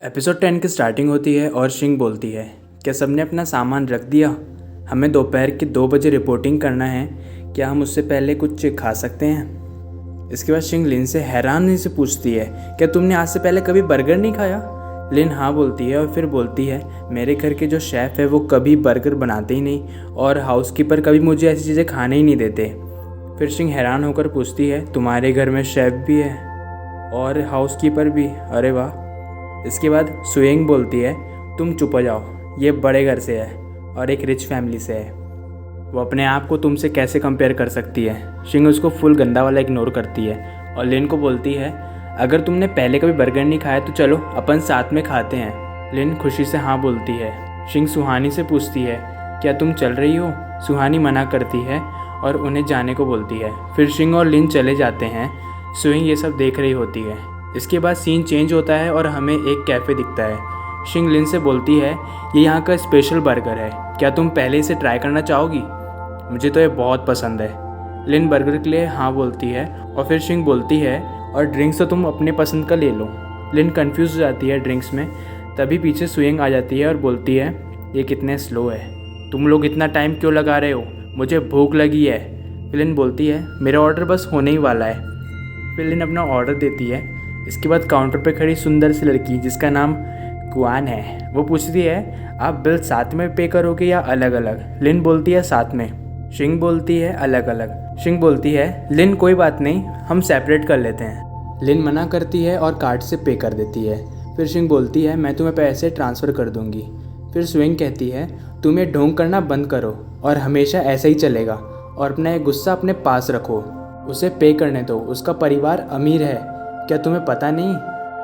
Episode 10 की starting होती है और शिंग बोलती है, क्या सबने अपना सामान रख दिया? हमें दोपहर के 2 बजे रिपोर्टिंग करना है। क्या हम उससे पहले कुछ खा सकते हैं? इसके बाद शिंग लिन से हैरानी से पूछती है, क्या तुमने आज से पहले कभी बर्गर नहीं खाया? लिन हाँ बोलती है और फिर बोलती है, मेरे घर के जो शेफ़ है वो कभी बर्गर बनाते ही नहीं और हाउसकीपर कभी मुझे ऐसी चीज़ें खाने ही नहीं देते। फिर शिंग हैरान होकर पूछती है, तुम्हारे घर में शेफ़ भी है और हाउसकीपर भी? अरे वाह। इसके बाद सुएंग बोलती है, तुम चुप हो जाओ, ये बड़े घर से है और एक रिच फैमिली से है, वो अपने आप को तुमसे कैसे कंपेयर कर सकती है। शिंग उसको फुल गंदा वाला इग्नोर करती है और लिन को बोलती है, अगर तुमने पहले कभी बर्गर नहीं खाया तो चलो अपन साथ में खाते हैं। लिन खुशी से हाँ बोलती है। शिंग सुहानी से पूछती है, क्या तुम चल रही हो? सुहानी मना करती है और उन्हें जाने को बोलती है। फिर शिंग और लिन चले जाते हैं। सुएंग ये सब देख रही होती है। इसके बाद सीन चेंज होता है और हमें एक कैफ़े दिखता है। शिंग लिन से बोलती है, ये यहाँ का स्पेशल बर्गर है, क्या तुम पहले इसे ट्राई करना चाहोगी? मुझे तो ये बहुत पसंद है। लिन बर्गर के लिए हाँ बोलती है और फिर शिंग बोलती है, और ड्रिंक्स तो तुम अपने पसंद का ले लो। लिन कंफ्यूज हो जाती है ड्रिंक्स में। तभी पीछे सुएंग आ जाती है और बोलती है, ये कितने स्लो है, तुम लोग इतना टाइम क्यों लगा रहे हो, मुझे भूख लगी है। लिन बोलती है, मेरा ऑर्डर बस होने ही वाला है। फिर लिन अपना ऑर्डर देती है। इसके बाद काउंटर पे खड़ी सुंदर सी लड़की जिसका नाम कुआन है, वो पूछती है, आप बिल साथ में पे करोगे या अलग अलग? लिन बोलती है साथ में। शिंग बोलती है अलग अलग। शिंग बोलती है, लिन कोई बात नहीं, हम सेपरेट कर लेते हैं। लिन मना करती है और कार्ड से पे कर देती है। फिर शिंग बोलती है, मैं तुम्हें पैसे ट्रांसफ़र कर दूंगी। फिर सुएंग कहती है, तुम्हें ढोंग करना बंद करो और हमेशा ऐसा ही चलेगा और अपना ये गुस्सा अपने पास रखो, उसे पे करने दो, उसका परिवार अमीर है, क्या तुम्हें पता नहीं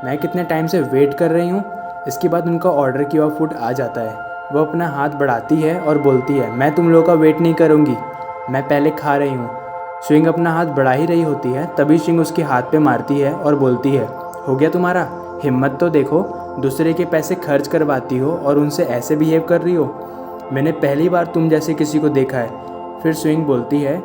मैं कितने टाइम से वेट कर रही हूँ? इसके बाद उनका ऑर्डर किया हुआ फूड आ जाता है। वो अपना हाथ बढ़ाती है और बोलती है, मैं तुम लोगों का वेट नहीं करूँगी, मैं पहले खा रही हूँ। शिंग अपना हाथ बढ़ा ही रही होती है, तभी शिंग उसके हाथ पे मारती है और बोलती है, हो गया तुम्हारा? हिम्मत तो देखो, दूसरे के पैसे खर्च करवाती हो और उनसे ऐसे बिहेव कर रही हो, मैंने पहली बार तुम जैसे किसी को देखा है। फिर शिंग बोलती है,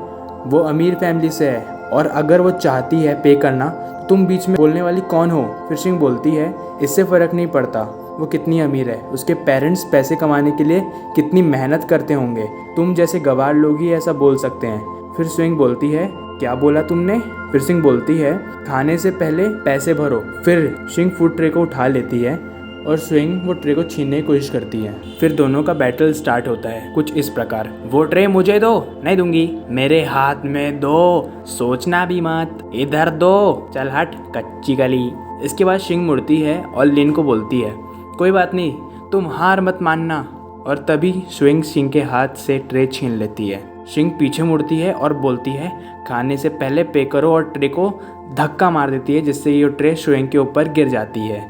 वो अमीर फैमिली से है और अगर वो चाहती है पे करना, तुम बीच में बोलने वाली कौन हो? फिर शिंग बोलती है, इससे फ़र्क नहीं पड़ता वो कितनी अमीर है, उसके पेरेंट्स पैसे कमाने के लिए कितनी मेहनत करते होंगे, तुम जैसे गवार लोग ही ऐसा बोल सकते हैं। फिर शिंग बोलती है, क्या बोला तुमने? फिर शिंग बोलती है, खाने से पहले पैसे भरो। फिर शिंग फूड ट्रे को उठा लेती है और स्विंग वो ट्रे को छीनने की कोशिश करती है। फिर दोनों का बैटल स्टार्ट होता है कुछ इस प्रकार, वो ट्रे मुझे दो, नहीं दूंगी, मेरे हाथ में दो, सोचना भी मत, इधर दो, चल हट कच्ची गली। इसके बाद शिंग मुड़ती है और लिन को बोलती है, कोई बात नहीं, तुम हार मत मानना। और तभी स्विंग शिंग के हाथ से ट्रे छीन लेती है। शिंग पीछे मुड़ती है और बोलती है, खाने से पहले पे करो, और ट्रे को धक्का मार देती है जिससे ये ट्रे स्विंग के ऊपर गिर जाती है।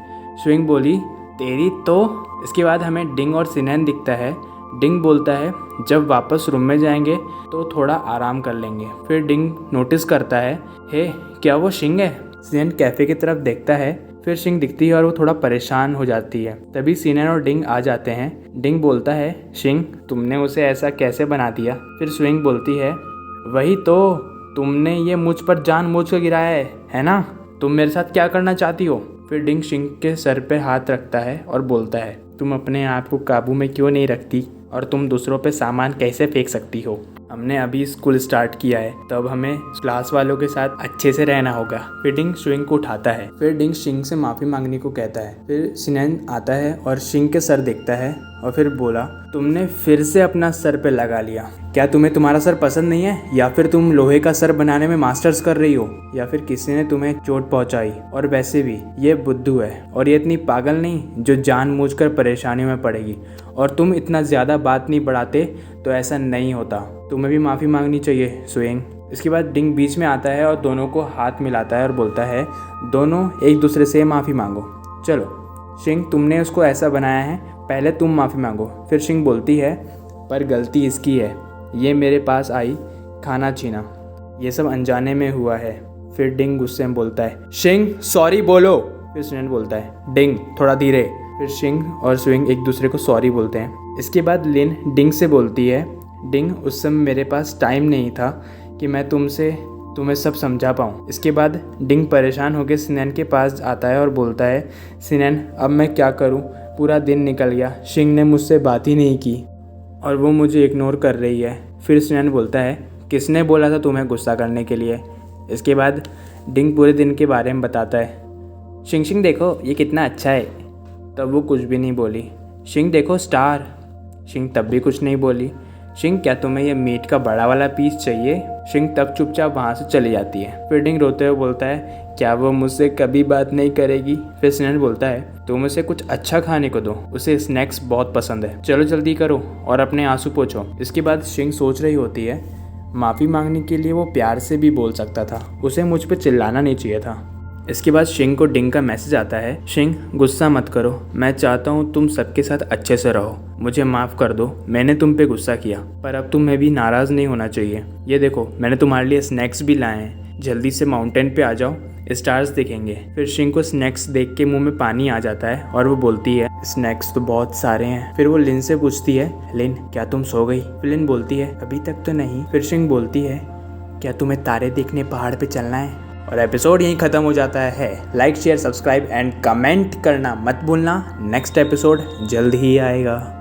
स्विंग बोली, तेरी तो। इसके बाद हमें डिंग और सिनेन दिखता है। डिंग बोलता है, जब वापस रूम में जाएंगे तो थोड़ा आराम कर लेंगे। फिर डिंग नोटिस करता है, हे क्या वो शिंग है? सिनेन कैफ़े की तरफ देखता है। फिर शिंग दिखती है और वो थोड़ा परेशान हो जाती है। तभी सिनेन और डिंग आ जाते हैं। डिंग बोलता है, शिंग तुमने उसे ऐसा कैसे बना दिया? फिर स्विंग बोलती है, वही तो, तुमने ये मुझ पर जानबूझ कर गिराया है ना? तुम मेरे साथ क्या करना चाहती हो? फिर डिंग शिंग के सर पे हाथ रखता है और बोलता है, तुम अपने आप को काबू में क्यों नहीं रखती और तुम दूसरों पे सामान कैसे फेंक सकती हो? हमने अभी स्कूल स्टार्ट किया है, तब हमें क्लास वालों के साथ अच्छे से रहना होगा। फिर डिंग स्विंग को उठाता है। फिर डिंग शिंग से माफ़ी मांगने को कहता है। फिर सिनेन आता है और शिंग के सर देखता है और फिर बोला, तुमने फिर से अपना सर पे लगा लिया, क्या तुम्हें तुम्हारा सर पसंद नहीं है, या फिर तुम लोहे का सर बनाने में मास्टर्स कर रही हो, या फिर किसी ने तुम्हें चोट पहुंचाई? और वैसे भी ये बुद्धू है और ये इतनी पागल नहीं जो जानबूझकर परेशानियों में पड़ेगी, और तुम इतना ज़्यादा बात नहीं बढ़ाते तो ऐसा नहीं होता, तुम्हें भी माफ़ी मांगनी चाहिए स्विंग। इसके बाद डिंग बीच में आता है और दोनों को हाथ मिलाता है और बोलता है, दोनों एक दूसरे से माफ़ी मांगो। चलो शिंग, तुमने उसको ऐसा बनाया है, पहले तुम माफ़ी मांगो। फिर शिंग बोलती है, पर गलती इसकी है, ये मेरे पास आई, खाना छीना, ये सब अनजाने में हुआ है। फिर डिंग गुस्से में बोलता है, शिंग सॉरी बोलो। फिर सिनेन बोलता है, डिंग थोड़ा धीरे। फिर शिंग और स्विंग एक दूसरे को सॉरी बोलते हैं। इसके बाद लिन डिंग से बोलती है, डिंग उस समय मेरे पास टाइम नहीं था कि मैं तुमसे तुम्हें सब समझा पाऊँ। इसके बाद डिंग परेशान होकर सिनैन के पास आता है और बोलता है, सिनैन अब मैं क्या करूँ, पूरा दिन निकल गया, शिंग ने मुझसे बात ही नहीं की और वो मुझे इग्नोर कर रही है। फिर सिनैन बोलता है, किसने बोला था तुम्हें गुस्सा करने के लिए। इसके बाद डिंग पूरे दिन के बारे में बताता है। शिंग देखो ये कितना अच्छा है। तब वो कुछ भी नहीं बोली। शिंग देखो स्टार। शिंग तब भी कुछ नहीं बोली। शिंग क्या तुम्हें ये मीट का बड़ा वाला पीस चाहिए। शिंग तब चुपचाप वहाँ से चली जाती है। फिर डिंग रोते हुए बोलता है, क्या वो मुझसे कभी बात नहीं करेगी। फिर सिनैन बोलता है, तुम उसे कुछ अच्छा खाने को दो, उसे स्नैक्स बहुत पसंद है, चलो जल्दी करो और अपने आंसू पोंछो। इसके बाद शिंग सोच रही होती है, माफ़ी मांगने के लिए वो प्यार से भी बोल सकता था, उसे मुझ पर चिल्लाना नहीं चाहिए था। इसके बाद शिंग को डिंग का मैसेज आता है, शिंग गुस्सा मत करो, मैं चाहता हूँ तुम सबके साथ अच्छे से रहो, मुझे माफ़ कर दो, मैंने तुम पे गुस्सा किया, पर अब तुम्हें भी नाराज़ नहीं होना चाहिए। ये देखो मैंने तुम्हारे लिए स्नैक्स भी लाए हैं, जल्दी से माउंटेन पे आ जाओ, स्टार्स दिखेंगे। फिर शिंग को स्नैक्स देख के मुंह में पानी आ जाता है और वो बोलती है, स्नैक्स तो बहुत सारे हैं। फिर वो लिन से पूछती है, लिन क्या तुम सो गई। फिर लिन बोलती है, अभी तक तो नहीं। फिर शिंग बोलती है, क्या तुम्हें तारे देखने पहाड़ पे चलना है। और एपिसोड यहीं ख़त्म हो जाता है। Like share subscribe and comment करना मत भूलना। नेक्स्ट एपिसोड जल्द ही आएगा।